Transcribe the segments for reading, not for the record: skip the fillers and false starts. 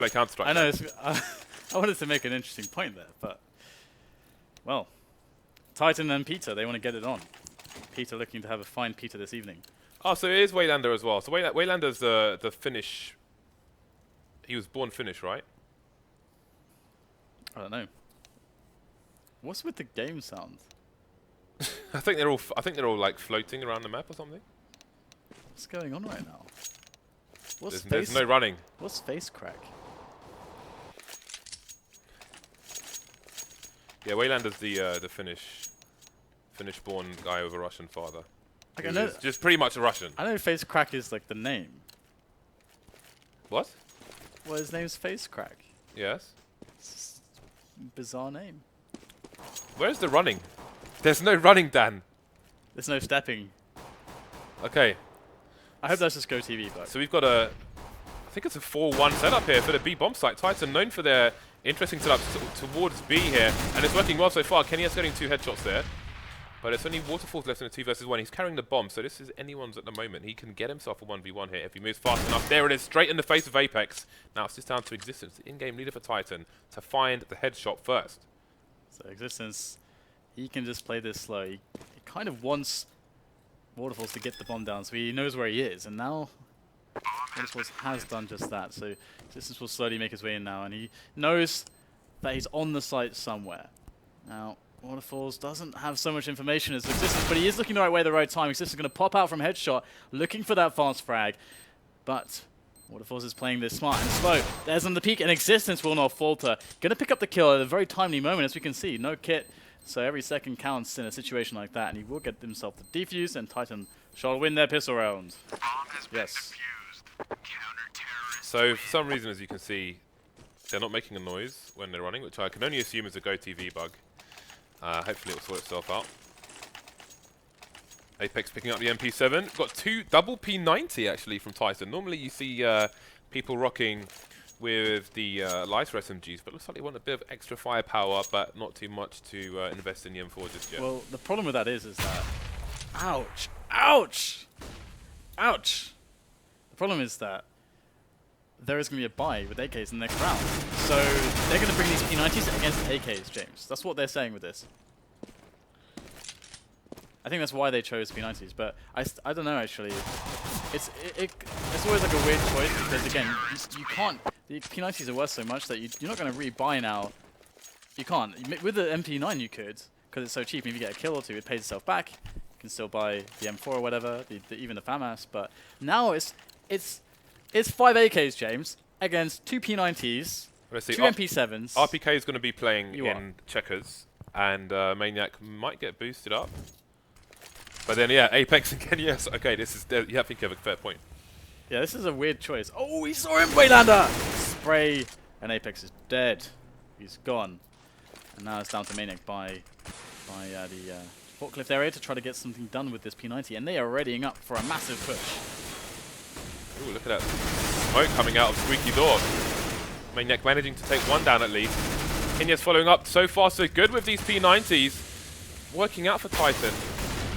play Counter-Strike. I know. I wanted to make an interesting point there, but well, Titan and Peter, they want to get it on. Peter looking to have a fine Peter this evening. Oh, so it is Waylander as well. So Waylander's the Finnish. He was born Finnish, right? I don't know. What's with the game sounds? I think they're all like floating around the map or something. What's going on right now? There's no running. What's face crack? Yeah, Waylander's the Finnish-born guy with a Russian father. Like, I know, just pretty much a Russian. I know face crack is like the name. What? Well, his name's face crack. Yes. It's a bizarre name. Where's the running? There's no running, Dan. There's no stepping. Okay. I hope that's just Go TV, but So we've got I think it's a 4-1 setup here for the B bomb site. Titan known for their interesting setups towards B here, and it's working well so far. Kenya's getting 2 headshots there, but it's only Waterfall's left in a 2 versus 1. He's carrying the bomb, so this is anyone's at the moment. He can get himself a 1v1 here if he moves fast enough. There it is, straight in the face of Apex. Now it's just down to Existence, the in-game leader for Titan, to find the headshot first. So Existence, he can just play this slow. He kind of wants Waterfalls to get the bomb down, so he knows where he is, and now Waterfalls has done just that. So Existence will slowly make his way in now, and he knows that he's on the site somewhere. Now, Waterfalls doesn't have so much information as Existence, but he is looking the right way at the right time. Existence is going to pop out from headshot, looking for that fast frag, but Waterfalls is playing this smart and slow. There's on the peak, and Existence will not falter. Going to pick up the kill at a very timely moment, as we can see. No kit, so every second counts in a situation like that, and he will get himself the defuse, and Titan shall win their pistol round. Yes. So for some reason, as you can see, they're not making a noise when they're running, which I can only assume is a Go TV bug. Hopefully it will sort itself out. Apex picking up the MP7. Got 2 double P90 actually from Titan. Normally you see people rocking with the lighter SMGs, but looks like they want a bit of extra firepower, but not too much to invest in the M4 just yet. Well, the problem with that is that... Ouch! Ouch! Ouch! The problem is that there is going to be a buy with AKs in the next round. So they're going to bring these P90s against AKs, James. That's what they're saying with this. I think that's why they chose P90s, but I don't know actually. It's always like a weird choice because again, you can't. The P90s are worth so much that you're not going to re-buy now. You can't. With the MP9 you could, because it's so cheap. If you get a kill or 2, it pays itself back. You can still buy the M4 or whatever, even the FAMAS. But now it's 5 AKs, James, against 2 P90s, 2 MP7s. RPK is going to be playing in checkers, and Maniac might get boosted up. But then, yeah, Apex and Kenya. Okay, this is. Yeah, I think you have a fair point. Yeah, this is a weird choice. Oh, we saw him, Waylander! Spray, and Apex is dead. He's gone. And now it's down to Maniac by the forklift area to try to get something done with this P90, and they are readying up for a massive push. Ooh, look at that smoke coming out of Squeaky Door. Maniac managing to take 1 down at least. Kenya's following up. So far, so good with these P90s. Working out for Titan.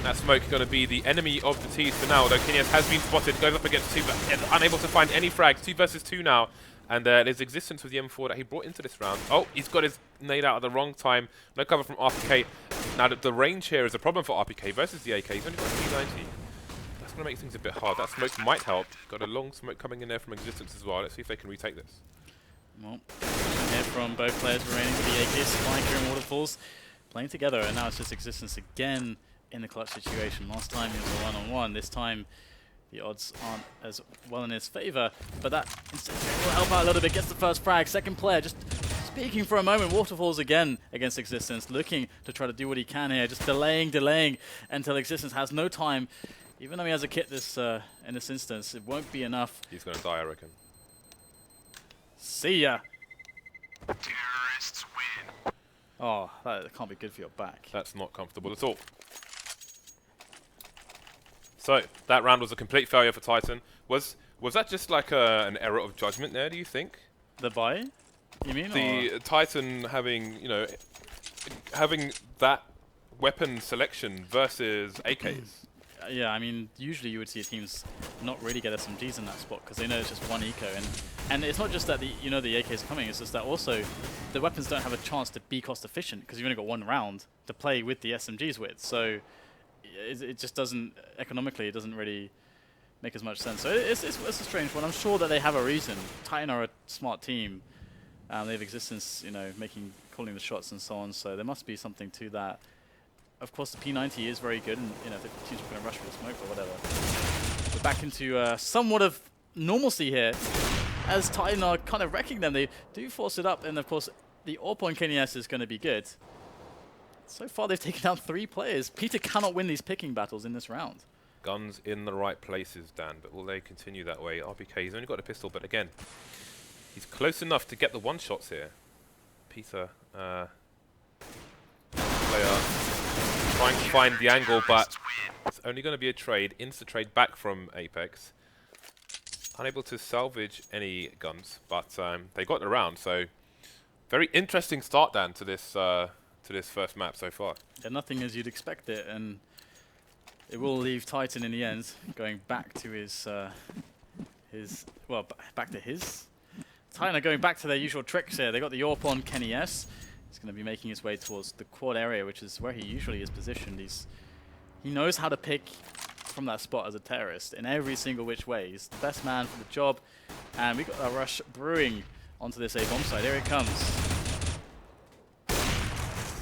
That smoke going to be the enemy of the T's for now, although Kenya's has been spotted, goes up against 2, but is unable to find any frags. 2 versus 2 now. And there's Existence with the M4 that he brought into this round. Oh, he's got his nade out at the wrong time. No cover from RPK. Now, the range here is a problem for RPK versus the AK. He's only got a P90. That's going to make things a bit hard. That smoke might help. Got a long smoke coming in there from Existence as well. Let's see if they can retake this. Well, here from both players remaining with the AK, Spiker and Waterfalls playing together, and now it's just Existence again in the clutch situation. Last time he was a one-on-one. This time the odds aren't as well in his favor, but that will help out a little bit. Gets the first frag. Second player just speaking for a moment. Waterfalls again against Existence, looking to try to do what he can here, just delaying until Existence has no time. Even though he has a kit this in this instance, it won't be enough. He's going to die, I reckon. See ya. Terrorists win. Oh, that can't be good for your back. That's not comfortable at all. So, that round was a complete failure for Titan. Was that just like an error of judgment there, do you think? The buy? You mean? The Titan having, having that weapon selection versus AKs. Yeah, I mean, usually you would see teams not really get SMGs in that spot because they know it's just one eco, and it's not just that the AK is coming. It's just that also the weapons don't have a chance to be cost efficient because you've only got one round to play with the SMGs with. So it just doesn't economically. It doesn't really make as much sense. So it's a strange one. I'm sure that they have a reason. Titan are a smart team. They have existence, calling the shots and so on. So there must be something to that. Of course, the P90 is very good, and if the teams are going to rush for the smoke or whatever. We're back into somewhat of normalcy here, as Titan are kind of wrecking them. They do force it up, and of course, the AWP on KNS is going to be good. So far, they've taken down 3 players. Peter cannot win these picking battles in this round. Guns in the right places, Dan, but will they continue that way? RBK, he's only got a pistol, but again, he's close enough to get the one-shots here. Peter, player, trying to find the angle, but it's only going to be a trade, insta-trade back from Apex. Unable to salvage any guns, but they got it around, so very interesting start, Dan, to this first map so far. Yeah, nothing as you'd expect it, and it will leave Titan in the end, going back to back to his. Titan are going back to their usual tricks here. They got the AWP on Kenny S. He's going to be making his way towards the quad area, which is where he usually is positioned. He knows how to pick from that spot as a terrorist in every single which way. He's the best man for the job. And we got a rush brewing onto this A bomb side. Here it comes.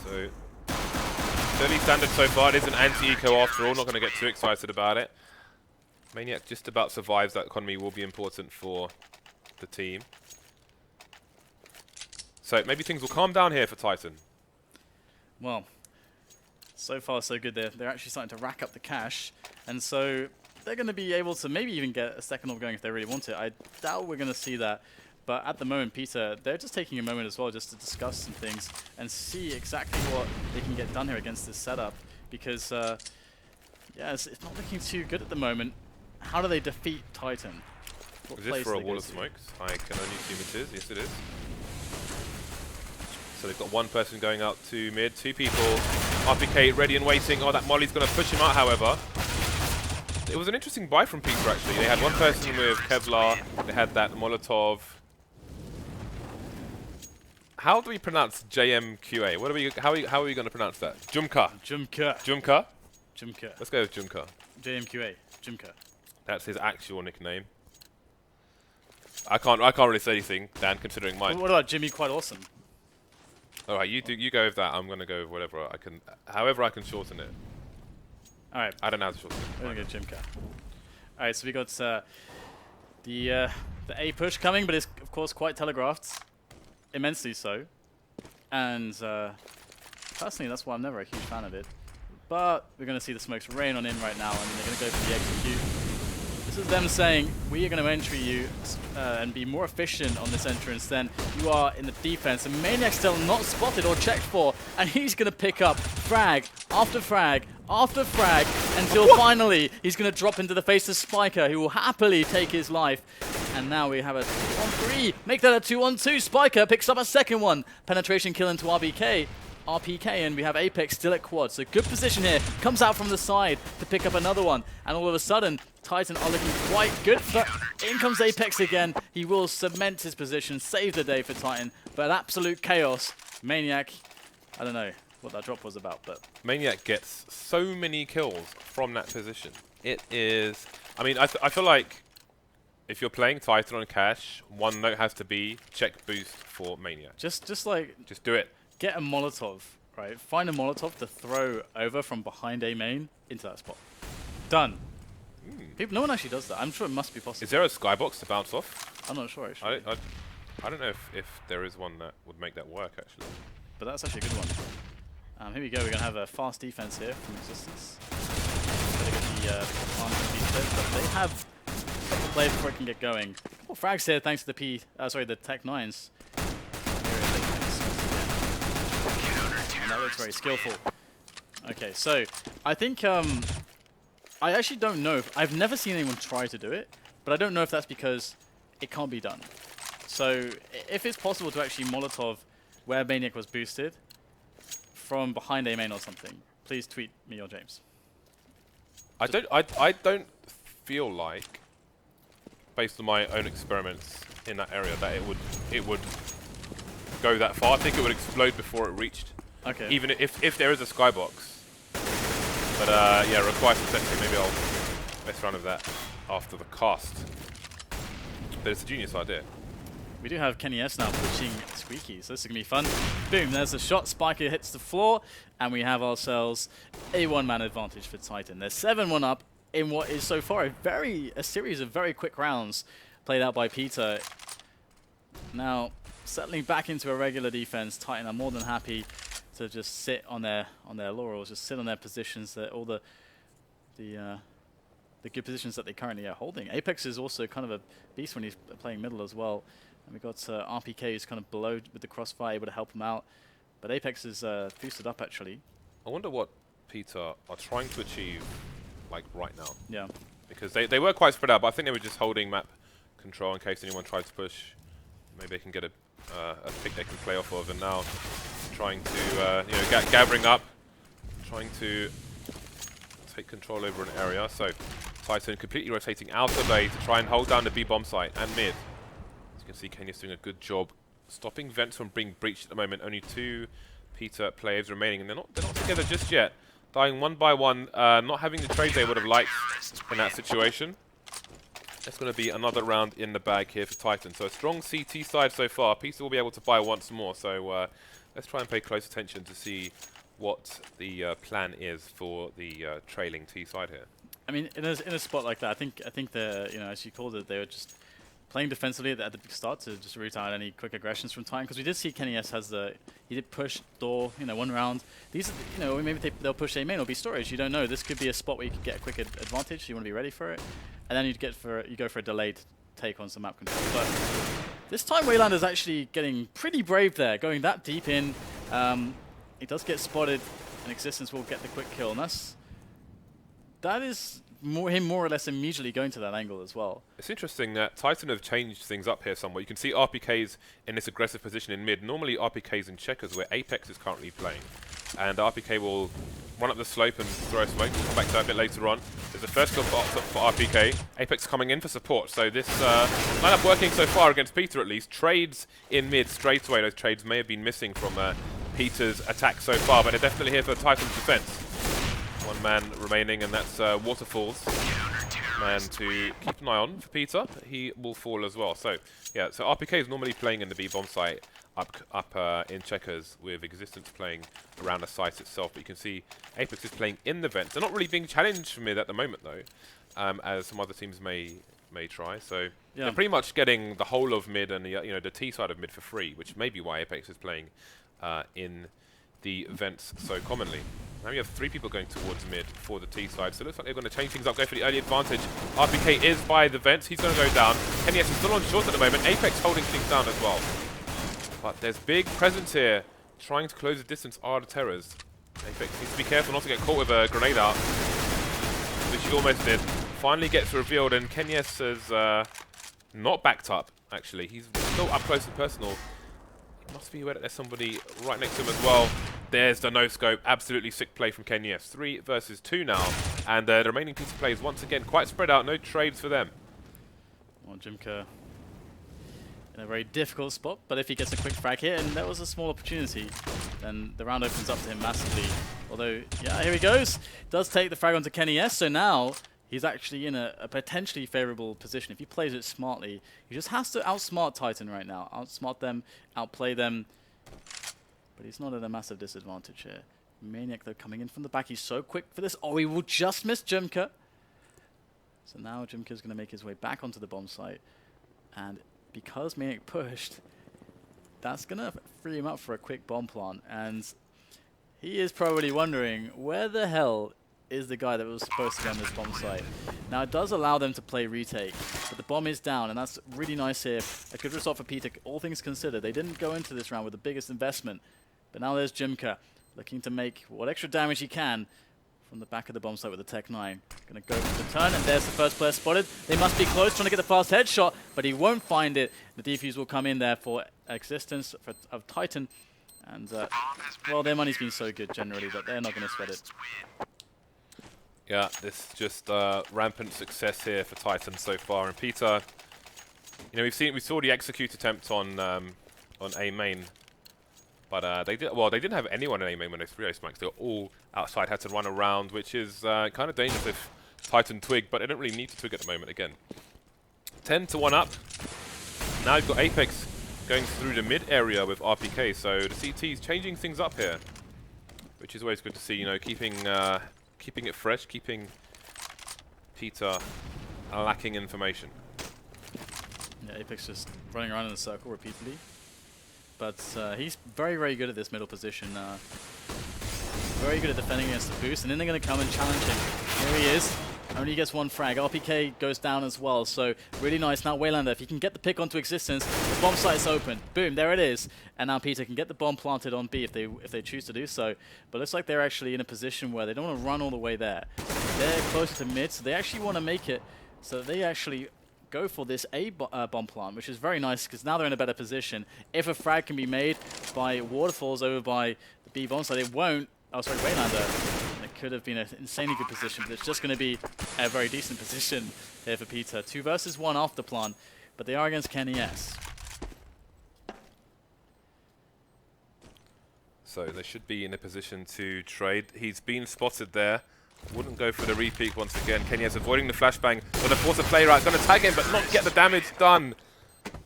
So, fairly standard so far. It is an anti-eco after all. Not going to get too excited about it. Maniac just about survives. That economy will be important for the team. So maybe things will calm down here for Titan. Well, so far so good. They're actually starting to rack up the cash, and so they're going to be able to maybe even get a second orb going if they really want it. I doubt we're going to see that, but at the moment, Peter, they're just taking a moment as well just to discuss some things and see exactly what they can get done here against this setup, because yeah, it's not looking too good at the moment. How do they defeat Titan? What Is this for a wall of smokes? I can only assume it is. Yes, it is. So they've got one person going out to mid, 2 people. RPK ready and waiting. Oh, that Molly's going to push him out, however. It was an interesting buy from Peter, actually. They had one person with Kevlar. They had that Molotov. How do we pronounce JMQA? What are we? How are we going to pronounce that? Jumka. Jumka. Jumka? Jumka. Let's go with Jumka. JMQA. Jumka. That's his actual nickname. I can't really say anything, Dan, considering mine. What about Jimmy Quite Awesome? All right, you go with that. I'm gonna go with whatever I can, however I can shorten it. All right. I don't know how to shorten it. We're gonna go Jimka. All right, so we got the A push coming, but it's of course quite telegraphed, immensely so. And personally, that's why I'm never a huge fan of it. But we're gonna see the smokes rain on in right now, and they're gonna go for the execute. This is them saying, we are going to entry you and be more efficient on this entrance than you are in the defense. And Maniac's still not spotted or checked for, and he's going to pick up frag after frag after frag until finally he's going to drop into the face of Spiker, who will happily take his life. And now we have a 2-on-3. Make that a 2-on-2. Spiker picks up a second one. Penetration kill into RPK, and we have Apex still at quad. So good position here. Comes out from the side to pick up another one. And all of a sudden, Titan are looking quite good, but in comes Apex again. He will cement his position, save the day for Titan, but absolute chaos. Maniac, I don't know what that drop was about, but... Maniac gets so many kills from that position. It is... I mean, I feel like if you're playing Titan on cash, one note has to be check boost for Maniac. Just do it. Get a Molotov, right? Find a Molotov to throw over from behind A main into that spot. Done. No one actually does that. I'm sure it must be possible. Is there a skybox to bounce off? I'm not sure, actually. I don't know if there is one that would make that work, actually. But that's actually a good one. Here we go. We're going to have a fast defense here from Existence. Better get the advantage defense, but they have a couple of plays before it can get going. A couple of frags here thanks to the Tech 9s. And that looks very skillful. Okay, so I think... I actually don't know. I've never seen anyone try to do it, but I don't know if that's because it can't be done. So if it's possible to actually Molotov where Maniac was boosted from behind A main or something, please tweet me or James. I don't feel like, based on my own experiments in that area, that it would go that far. I think it would explode before it reached. Okay. Even if there is a skybox. But yeah, it requires some testing. Maybe I'll mess around with that after the cast. But it's a genius idea. We do have Kenny S now pushing Squeaky, so this is going to be fun. Boom, there's a shot, Spiker hits the floor, and we have ourselves a one-man advantage for Titan. They're 7-1 up in what is so far a series of very quick rounds played out by Peter. Now, settling back into a regular defense, Titan are more than happy to just sit on their laurels, just sit on their positions, that all the good positions that they currently are holding. Apex is also kind of a beast when he's playing middle as well. And we've got RPK who's kind of below with the crossfire, able to help him out. But Apex is boosted up, actually. I wonder what Peter are trying to achieve, like, right now. Yeah. Because they were quite spread out, but I think they were just holding map control in case anyone tried to push. Maybe they can get a pick they can play off of, and now trying to, you know, gathering up, trying to take control over an area. So Titan completely rotating out of A to try and hold down the B bomb site and mid. You can see Kenya's doing a good job stopping vents from being breached at the moment. Only 2 Peter players remaining, and they're not together just yet. Dying one by one, not having the trade they would have liked in that situation. That's going to be another round in the bag here for Titan. So a strong CT side so far. Peter will be able to buy once more. So let's try and pay close attention to see what the plan is for the trailing T side here. I mean, in a spot like that, I think the, you know, as you called it, they were just playing defensively at the start to just root out any quick aggressions from Titan, because we did see Kenny S he did push door, you know, one round. These, you know, maybe they'll push A main or B storage. You don't know. This could be a spot where you could get a quick advantage. You want to be ready for it, and then you go for a delayed take on some map control. But this time Waylander's actually getting pretty brave there, going that deep in. He does get spotted, and Existence will get the quick kill, and that is him more or less immediately going to that angle as well. It's interesting that Titan have changed things up here somewhat. You can see RPK's in this aggressive position in mid. Normally RPK's in checkers, where Apex is currently playing. And RPK will run up the slope and throw a smoke. We'll come back to that a bit later on. There's a first kill for RPK. Apex coming in for support. So this lineup working so far against Peter at least. Trades in mid straight away. Those trades may have been missing from Peter's attack so far, but they're definitely here for Titan's defense. 1 man remaining, and that's Waterfall's man to keep an eye on for Peter. He will fall as well. So yeah, so RPK is normally playing in the B bomb site up in checkers, with Existence playing around the site itself. But you can see Apex is playing in the vents. They're not really being challenged from mid at the moment though, as some other teams may try. So yeah, they're pretty much getting the whole of mid and the T side of mid for free, which may be why Apex is playing in the vents so commonly. Now we have 3 people going towards mid for the T side, so it looks like they're going to change things up, go for the early advantage. RPK is by the vents, he's going to go down. Kenny S is still on short at the moment, Apex holding things down as well. But there's big presence here, trying to close the distance are the Terrors. Apex needs to be careful not to get caught with a grenade out, which he almost did. Finally gets revealed, and Kenny S has not backed up, actually. He's still up close and personal. He must be aware that there's somebody right next to him as well. There's the no-scope. Absolutely sick play from Kenny S. 3 versus 2 now. And the remaining piece of plays, once again, quite spread out. No trades for them. Well, Jimka in a very difficult spot, but if he gets a quick frag here, and there was a small opportunity, then the round opens up to him massively. Although, yeah, here he goes. Does take the frag onto Kenny S, so now he's actually in a potentially favorable position. If he plays it smartly, he just has to outsmart Titan right now. Outsmart them, outplay them. But he's not at a massive disadvantage here. Maniac, though, coming in from the back. He's so quick for this. Oh, he will just miss Jimka. So now Jimka's going to make his way back onto the bomb site. And because Maniac pushed, that's going to free him up for a quick bomb plant. And he is probably wondering, where the hell is the guy that was supposed to be on this bomb site? Now, it does allow them to play retake, but the bomb is down, and that's really nice here. A good result for Peter, all things considered. They didn't go into this round with the biggest investment, but now there's Jimka looking to make what extra damage he can from the back of the bomb site with the Tech 9. Going to go for the turn, and there's the first player spotted. They must be close, trying to get the fast headshot, but he won't find it. The defuse will come in there for Existence of Titan, and well, their money's been so good generally that they're not going to sweat it. Yeah, this just rampant success here for Titan so far. And Peter, you know, we saw the execute attempt on A main, but they didn't have anyone in A main when they 3-0 smokes. They were all outside, had to run around, which is kind of dangerous if Titan twig, but they don't really need to twig at the moment. Again, 10 to 1 up. Now you've got Apex going through the mid area with RPK, so the CT's changing things up here, which is always good to see. You know, keeping it fresh, keeping Peter lacking information. Yeah, Apex just running around in a circle repeatedly. But he's very, very good at this middle position. Very good at defending against the boost, and then they're going to come and challenge him. Here he is. Only gets one frag. RPK goes down as well, so really nice. Now Waylander, if he can get the pick onto existence, the bomb site is open. Boom, there it is. And now Peter can get the bomb planted on B if they choose to do so. But it looks like they're actually in a position where they don't want to run all the way there. They're closer to mid, so they actually want to make it so that they actually go for this A bomb plant, which is very nice because now they're in a better position. If a frag can be made by Waterfalls over by the B bomb site, it won't. Oh, sorry, Waylander. It could have been an insanely good position, but it's just going to be a very decent position here for Peter. 2 versus 1 off the plant, but they are against Kenny S. So they should be in a position to trade. He's been spotted there. Wouldn't go for the repeat once again. Kenny S avoiding the flashbang. Gonna force a player out. Gonna tag him, but not get the damage done.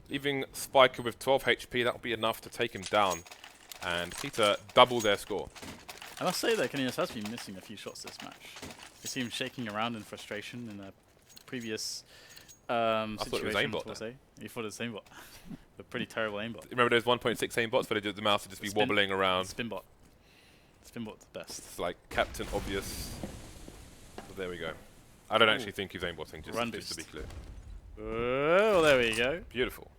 Leaving Spiker with 12 HP. That'll be enough to take him down. And Peter double their score. I must say that Kenny S has been missing a few shots this match. You see him shaking around in frustration in a previous situation. I thought it was aimbot. You thought it was aimbot. A pretty terrible aimbot. Remember those 1.6 aimbots where the mouse would just be wobbling around? Spinbot. Spinbot's the best. It's like Captain Obvious. But there we go. I don't actually think he's aimbotting, just to be clear. Oh, there we go. Beautiful.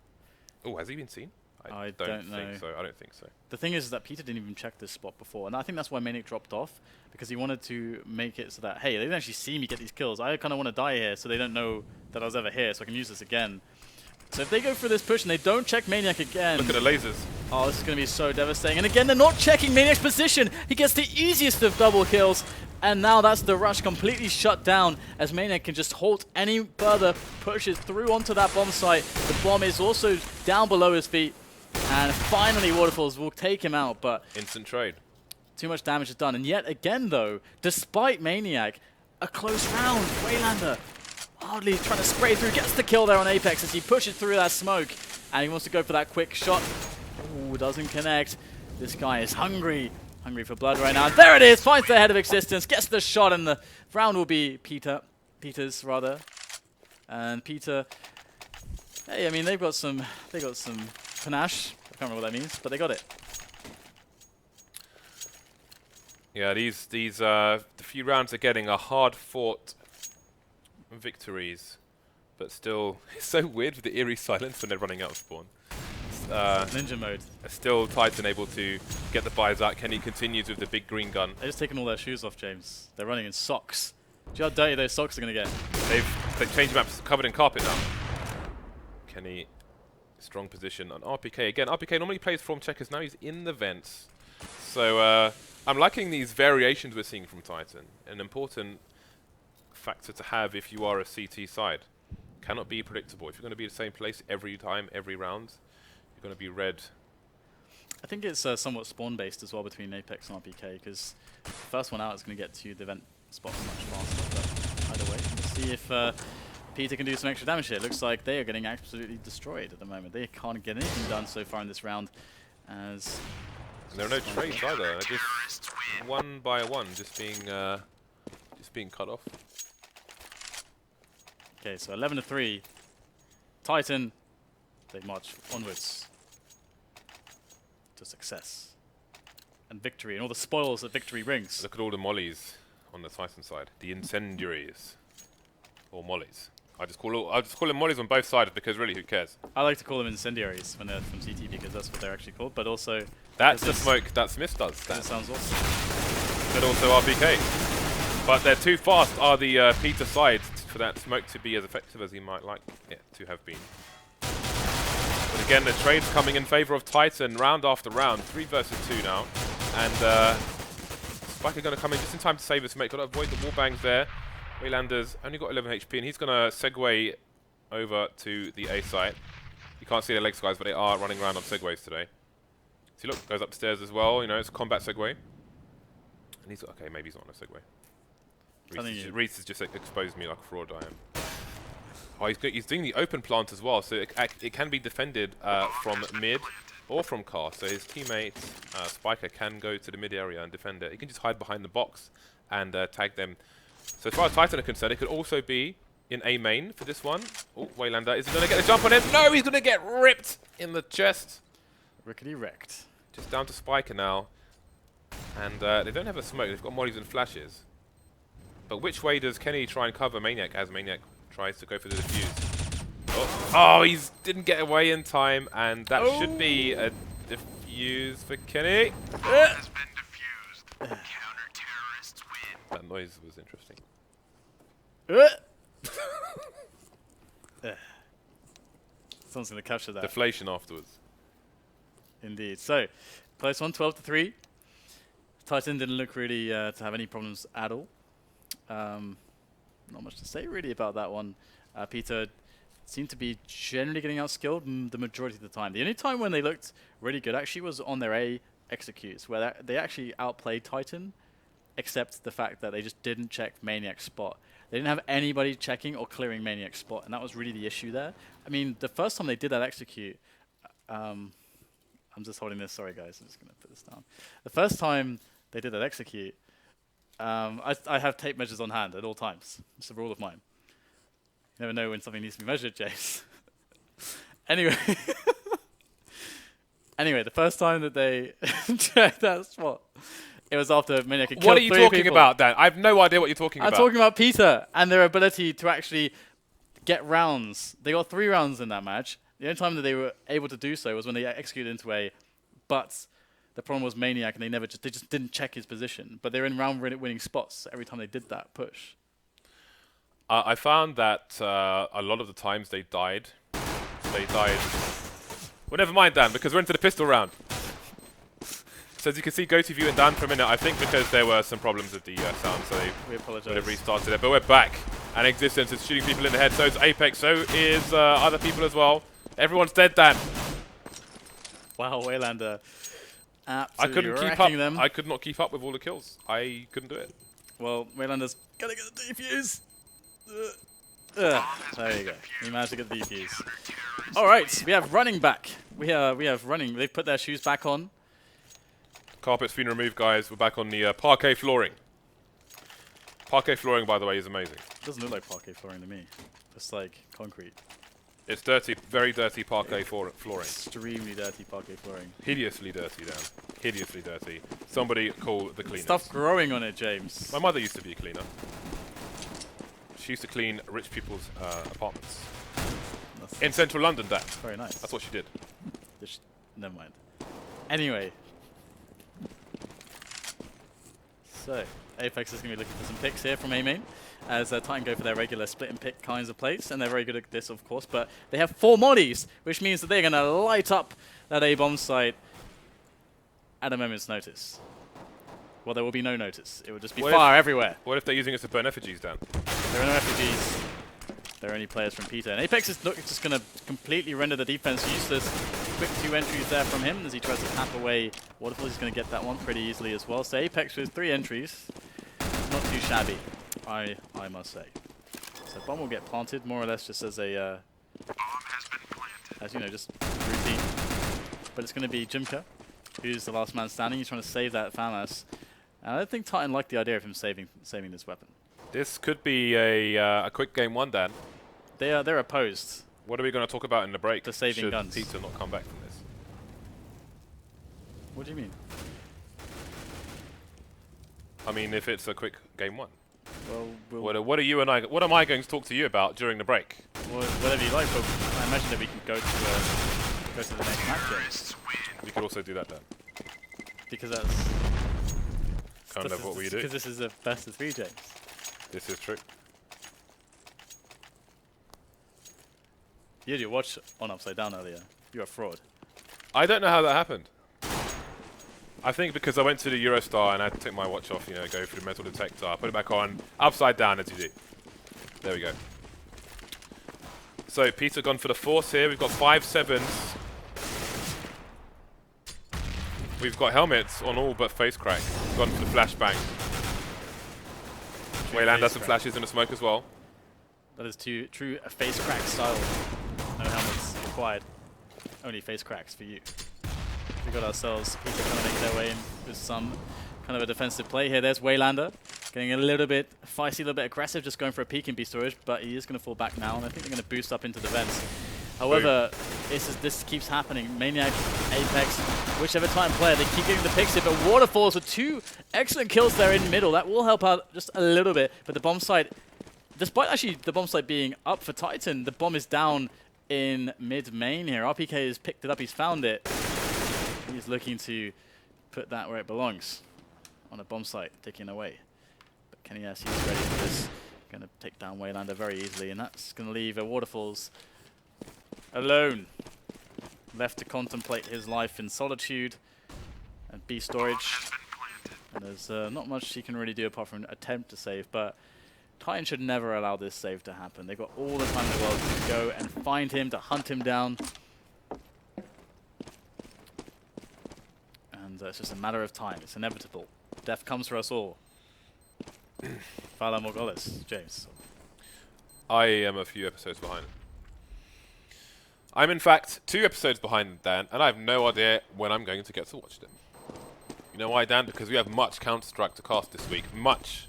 Oh, has he been seen? I don't know. I don't think so. The thing is that Peter didn't even check this spot before, and I think that's why Maniac dropped off, because he wanted to make it so that, hey, they didn't actually see me get these kills. I kind of want to die here so they don't know that I was ever here, so I can use this again. So if they go for this push and they don't check Maniac again... Look at the lasers. Oh, this is going to be so devastating. And again, they're not checking Maniac's position. He gets the easiest of double kills. And now that's the rush completely shut down as Maniac can just halt any further pushes through onto that bomb site. The bomb is also down below his feet. And finally, Waterfalls will take him out, but... Instant trade. Too much damage is done. And yet again, though, despite Maniac, a close round. Waylander hardly trying to spray through, gets the kill there on Apex as he pushes through that smoke. And he wants to go for that quick shot. Ooh, doesn't connect. This guy is hungry. Hungry for blood right now. And there it is! Finds the head of existence, gets the shot, and the round will be Peter's rather. And Peter... Hey, I mean, they got some panache. I can't remember what that means, but they got it. Yeah, the few rounds they're getting are hard-fought victories, but still, it's so weird with the eerie silence when they're running out of spawn. Ninja mode. Still Titan able to get the buys out. Kenny continues with the big green gun. They're just taking all their shoes off, James. They're running in socks. Do you know how dirty those socks are going to get? They've changed maps, covered in carpet now. Kenny, strong position on RPK. Again, RPK normally plays from checkers. Now he's in the vents. So I'm liking these variations we're seeing from Titan. An important factor to have if you are a CT side. Cannot be predictable. If you're going to be the same place every time, every round, you're going to be red. I think it's somewhat spawn-based as well between Apex and RPK, because the first one out is going to get to the vent spots much faster. But either way, let's see if Peter can do some extra damage here. Looks like they are getting absolutely destroyed at the moment. They can't get anything done so far in this round. As there are no trades either. They're just one by one, just being cut off. Okay, so 11-3. Titan, they march onwards to success and victory, and all the spoils that victory brings. Look at all the mollies on the Titan side. The incendiaries, or mollies. I just call them mollies on both sides because really, who cares? I like to call them incendiaries when they're from CT because that's what they're actually called. But also, that's the smoke that Smith does. That sounds awesome. But also RPK. But they're too fast. Are the Peter side for that smoke to be as effective as he might like it to have been. But again, the trade's coming in favor of Titan round after round. 3 versus 2 now. And Spiker going to come in just in time to save his mate. Got to avoid the wall bangs there. Waylander's only got 11 HP, and he's going to segue over to the A site. You can't see their legs, guys, but they are running around on segways today. See, look, goes up the stairs as well. You know, it's a combat segway. And he's okay. Maybe he's not on a segway. Reese has just exposed me like a fraud I am. Oh, he's doing the open plant as well, so it can be defended from mid or from car. So his teammate Spiker can go to the mid area and defend it. He can just hide behind the box and tag them. So as far as Titan are concerned, it could also be in A main for this one. Oh, Waylander, is he going to get the jump on him? No, he's going to get ripped in the chest. Rickety wrecked. Just down to Spiker now. And they don't have a smoke, they've got mollies and flashes. But which way does Kenny try and cover Maniac as Maniac tries to go for the defuse? Oh, he didn't get away in time, and that should be a defuse for Kenny. Has been defused. Counter-terrorists win. That noise was interesting. Someone's going to capture that. Deflation afterwards. Indeed. So, close one, 12-3. Titan didn't look really to have any problems at all. Not much to say really about that one. Peter seemed to be generally getting outskilled the majority of the time. The only time when they looked really good actually was on their A executes, where they actually outplayed Titan, except the fact that they just didn't check Maniac's spot. They didn't have anybody checking or clearing Maniac's spot, and that was really the issue there. I mean, the first time they did that execute, I'm just holding this, sorry guys, I'm just going to put this down. The first time they did that execute, I have tape measures on hand at all times. It's a rule of mine. You never know when something needs to be measured, James. Anyway. Anyway, the first time that they checked that spot, it was after Maniac had killed 3 people. What are you talking about, Dan? I have no idea what you're talking about. I'm talking about Peter and their ability to actually get rounds. They got 3 rounds in that match. The only time that they were able to do so was when they executed into A, but the problem was Maniac, and they just didn't check his position. But they were in round-winning spots every time they did that push. I found that a lot of the times they died. Well, never mind, Dan, because we're into the pistol round. So as you can see, go to view and Dan for a minute. I think because there were some problems with the sound, so we apologize. Would have restarted it. But we're back, and Existence is shooting people in the head. So is Apex. So is other people as well. Everyone's dead, Dan. Wow, Waylander. I couldn't keep up. Them. I could not keep up with all the kills. I couldn't do it. Well, Waylander's gonna get the defuse. There you go. He managed to get the defuse. All right, we have running back. We have running. They've put their shoes back on. Carpet's been removed, guys. We're back on the parquet flooring. Parquet flooring, by the way, is amazing. It doesn't look like parquet flooring to me. It's like concrete. It's dirty, very dirty parquet flooring. Extremely dirty parquet flooring. Hideously dirty, Dan. Hideously dirty. Somebody call the cleaners. Stuff growing on it, James. My mother used to be a cleaner. She used to clean rich people's apartments. In central London, Dan. Very nice. That's what she did. Never mind. Anyway. So, Apex is going to be looking for some picks here from A-main, as Titan go for their regular split and pick kinds of plays, and they're very good at this, of course, but they have 4 mollies, which means that they're going to light up that A-bomb site at a moment's notice. Well, there will be no notice. It will just be fire everywhere. What if they're using it to burn effigies, Dan? There are no effigies. There are only players from Peter. And Apex is just going to completely render the defense useless. Quick 2 entries there from him as he tries to tap away Waterfall. He's going to get that one pretty easily as well. So Apex with 3 entries. Not too shabby, I must say. So bomb will get planted more or less just as a, as you know, just routine. But it's going to be Jimka, who's the last man standing. He's trying to save that FAMAS. And I don't think Titan liked the idea of him saving this weapon. This could be a quick game 1, Dan. They're opposed. What are we going to talk about in the break? To saving guns. Should Peter not come back from this? What do you mean? I mean, if it's a quick game 1. Well, what are you and I? What am I going to talk to you about during the break? Well, whatever you like, but I imagine that we can go to the next match. We could also do that, Dan. Because that's kind of what we do. Because this is a best of 3, James. This is true. You had your watch on upside down earlier. You're a fraud. I don't know how that happened. I think because I went to the Eurostar and I had to take my watch off, you know, go through the metal detector, I put it back on, upside down as you do. There we go. So Peter gone for the force here. We've got 5-7s. We've got helmets on all but face crack. Gone for the flashbang. Wayland has some flashes in the smoke as well. That is true face crack style. No helmets required. Only face cracks for you. We got ourselves Peter trying to make their way in with some kind of a defensive play here. There's Waylander getting a little bit feisty, a little bit aggressive, just going for a peek in B storage, but he is going to fall back now, and I think they're going to boost up into the vents. However, this keeps happening. Maniac, Apex, whichever time player, they keep getting the picks here, but Waterfalls with 2 excellent kills there in middle. That will help out just a little bit, but the bomb site, despite actually the bomb site being up for Titan, the bomb is down in mid-main here. RPK has picked it up, he's found it. He's looking to put that where it belongs, on a bomb site, taking away. But Kenny S, he's ready for this. Going to take down Waylander very easily, and that's going to leave Waterfalls alone, left to contemplate his life in solitude and B storage. And there's not much he can really do apart from attempt to save, but Titan should never allow this save to happen. They've got all the time in the world to go and find him, to hunt him down. And it's just a matter of time. It's inevitable. Death comes for us all. Fala Morgullis, James. I am a few episodes behind. I'm in fact 2 episodes behind Dan, and I have no idea when I'm going to get to watch them. You know why, Dan? Because we have much Counter-Strike to cast this week. Much.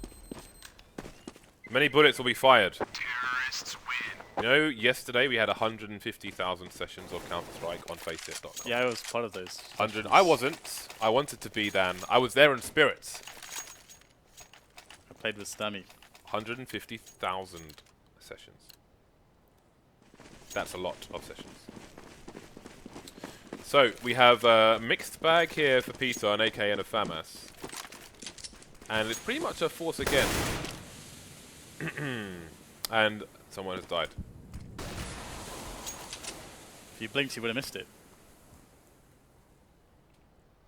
Many bullets will be fired. Terrorists win. You know, yesterday we had 150,000 sessions of Counter-Strike on Faceit.com. Yeah, I was part of those. 100. I wasn't. I wanted to be, Dan. I was there in spirits. I played with Stammy. 150,000 sessions. That's a lot of sessions. So, we have a mixed bag here for Peter, an AK and a FAMAS. And it's pretty much a force again. And someone has died. If you blinked, you would have missed it.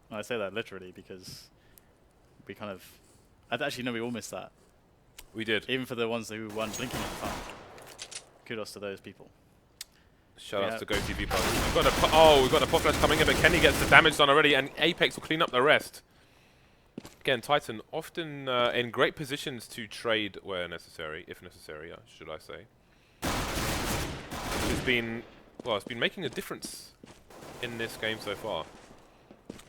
Well, I say that literally because we kind of... Actually, no, we all missed that. We did. Even for the ones who weren't blinking at the time. Kudos to those people. Shout outs to GoTV. We've got a pop flash coming in, but Kenny gets the damage done already, and Apex will clean up the rest. Again, Titan often in great positions to trade where necessary, if necessary, should I say. It's been making a difference in this game so far.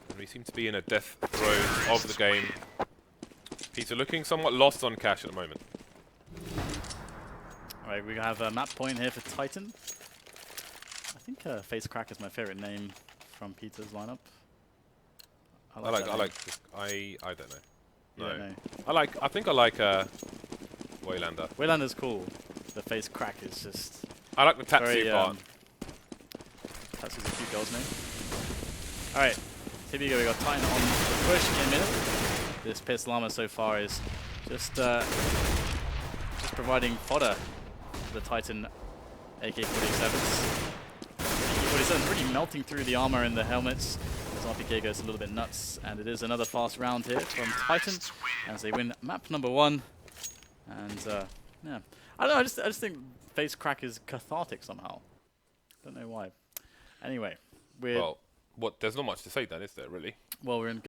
And we seem to be in a death throes of the game. Peter looking somewhat lost on cash at the moment. Alright, we have a map point here for Titan. I think Face Crack is my favorite name from Peter's lineup. I don't know. No. No. I think I like Waylander. Waylander's cool. The Face Crack is just I like the very, Tatsu part. Tatsu's a cute girl's name. Alright, here we go. We got Titan on the push in middle. This Piss Llama so far is just providing fodder for the Titan AK-47s. AK-47 really melting through the armor and the helmets. As RPK goes a little bit nuts, and it is another fast round here from Titan as they win map number 1. And yeah, I don't know. I just think Face Crack is cathartic somehow. Don't know why. Anyway, Well, there's not much to say then, is there really? Well, we're in